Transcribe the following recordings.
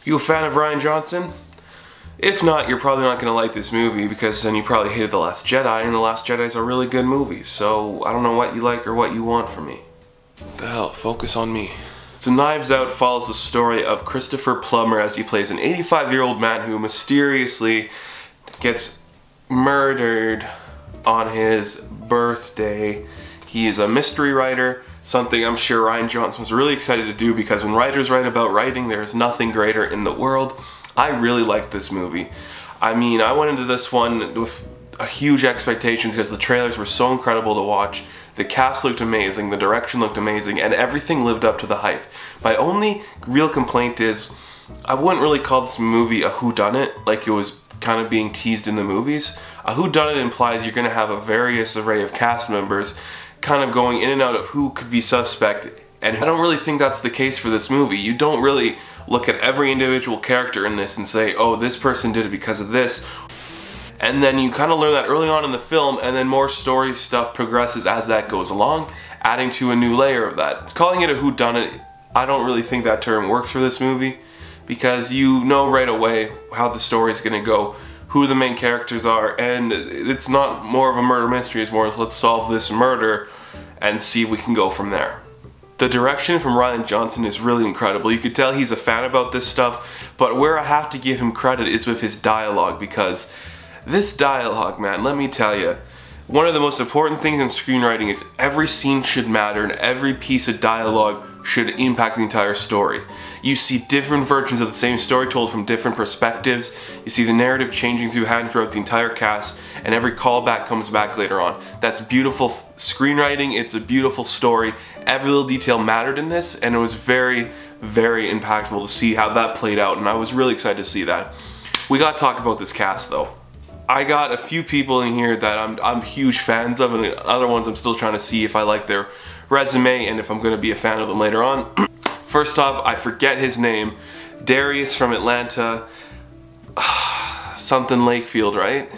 You a fan of Rian Johnson? If not, you're probably not going to like this movie because then you probably hated The Last Jedi, and The Last Jedi is a really good movie, so I don't know what you like or what you want from me. What the hell, focus on me. So Knives Out follows the story of Christopher Plummer as he plays an 85-year-old man who mysteriously gets murdered on his birthday. He is a mystery writer, something I'm sure Rian Johnson was really excited to do because when writers write about writing, there is nothing greater in the world. I really liked this movie. I mean, I went into this one with huge expectations because the trailers were so incredible to watch. The cast looked amazing, the direction looked amazing, and everything lived up to the hype. My only real complaint is, I wouldn't really call this movie a whodunit, like it was kind of being teased in the movies. A whodunit implies you're going to have a various array of cast members kind of going in and out of who could be suspect, and I don't really think that's the case for this movie. You don't really look at every individual character in this and say, oh, this person did it because of this. And then you kind of learn that early on in the film, and then more story stuff progresses as that goes along, adding to a new layer of that. Calling it a whodunit, I don't really think that term works for this movie, because you know right away how the story is going to go, who the main characters are, and it's not more of a murder mystery, it's more of let's solve this murder and see if we can go from there. The direction from Rian Johnson is really incredible. You could tell he's a fan about this stuff, but where I have to give him credit is with his dialogue, because this dialogue, man, let me tell you, one of the most important things in screenwriting is every scene should matter and every piece of dialogue should impact the entire story. You see different versions of the same story told from different perspectives. You see the narrative changing throughout the entire cast, and every callback comes back later on. That's beautiful screenwriting, it's a beautiful story. Every little detail mattered in this, and it was very, very impactful to see how that played out, and I was really excited to see that. We gotta talk about this cast though. I got a few people in here that I'm huge fans of, and other ones I'm still trying to see if I like their resume and if I'm going to be a fan of them later on. First off, I forget his name. Darius from Atlanta. Something Lakefield, right?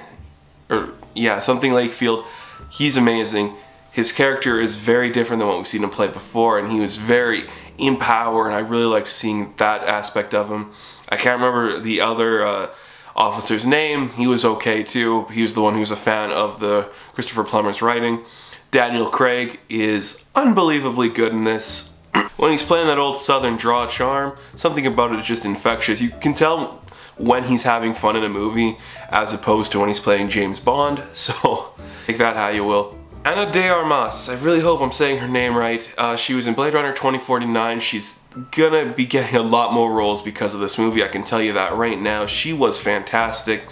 Or yeah, something Lakefield. He's amazing. His character is very different than what we've seen him play before, and he was very in power, and I really liked seeing that aspect of him. I can't remember the other officer's name. He was okay too. He was the one who was a fan of the Christopher Plummer's writing. Daniel Craig is unbelievably good in this. When he's playing that old southern draw charm, something about it is just infectious. You can tell when he's having fun in a movie as opposed to when he's playing James Bond, so take that how you will. Ana de Armas, I really hope I'm saying her name right. She was in Blade Runner 2049. She's gonna be getting a lot more roles because of this movie, I can tell you that right now. She was fantastic.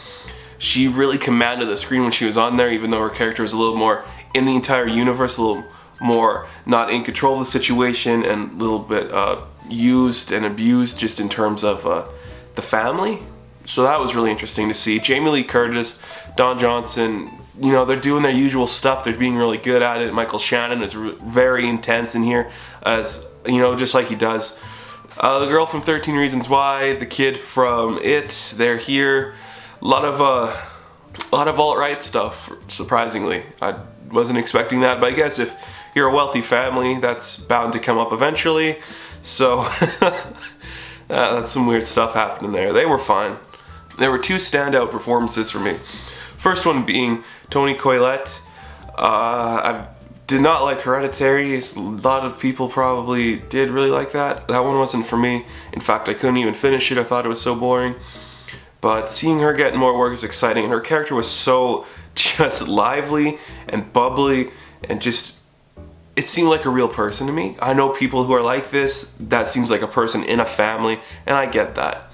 She really commanded the screen when she was on there, even though her character was a little more in the entire universe, a little more not in control of the situation, and a little bit used and abused just in terms of the family. So that was really interesting to see. Jamie Lee Curtis, Don Johnson, you know, they're doing their usual stuff. They're being really good at it. Michael Shannon is very intense in here, as you know, just like he does. The girl from 13 Reasons Why, the kid from It, they're here. A lot of alt-right stuff, surprisingly. I wasn't expecting that, but I guess if you're a wealthy family, that's bound to come up eventually. So that's some weird stuff happening there. They were fine. There were two standout performances for me. First one being Toni Collette. I did not like Hereditary. A lot of people probably did really like that. That one wasn't for me. In fact, I couldn't even finish it. I thought it was so boring. But seeing her get more work is exciting, and her character was so just lively and bubbly, and just, it seemed like a real person to me. I know people who are like this. That seems like a person in a family, and I get that.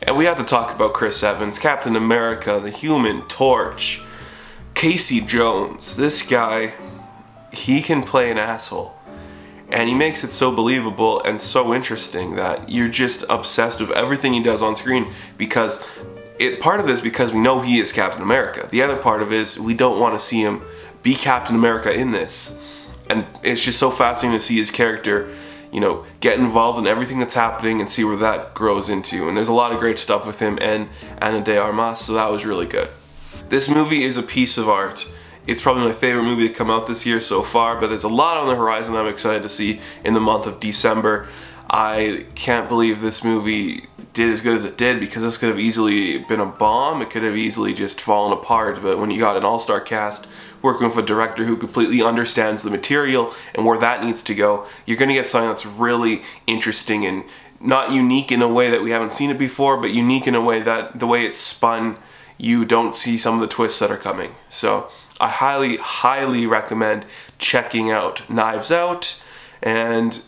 And we have to talk about Chris Evans, Captain America, the Human Torch, Casey Jones. This guy, he can play an asshole. And he makes it so believable and so interesting that you're just obsessed with everything he does on screen, because part of it is because we know he is Captain America. The other part of it is we don't want to see him be Captain America in this. And it's just so fascinating to see his character, you know, get involved in everything that's happening and see where that grows into. And there's a lot of great stuff with him and Ana de Armas, so that was really good. This movie is a piece of art. It's probably my favorite movie to come out this year so far, but there's a lot on the horizon I'm excited to see in the month of December. I can't believe this movie did as good as it did, because this could have easily been a bomb. It could have easily just fallen apart. But when you got an all-star cast working with a director who completely understands the material and where that needs to go, you're going to get something that's really interesting and not unique in a way that we haven't seen it before, but unique in a way that the way it's spun, you don't see some of the twists that are coming. So I highly, highly recommend checking out Knives Out. And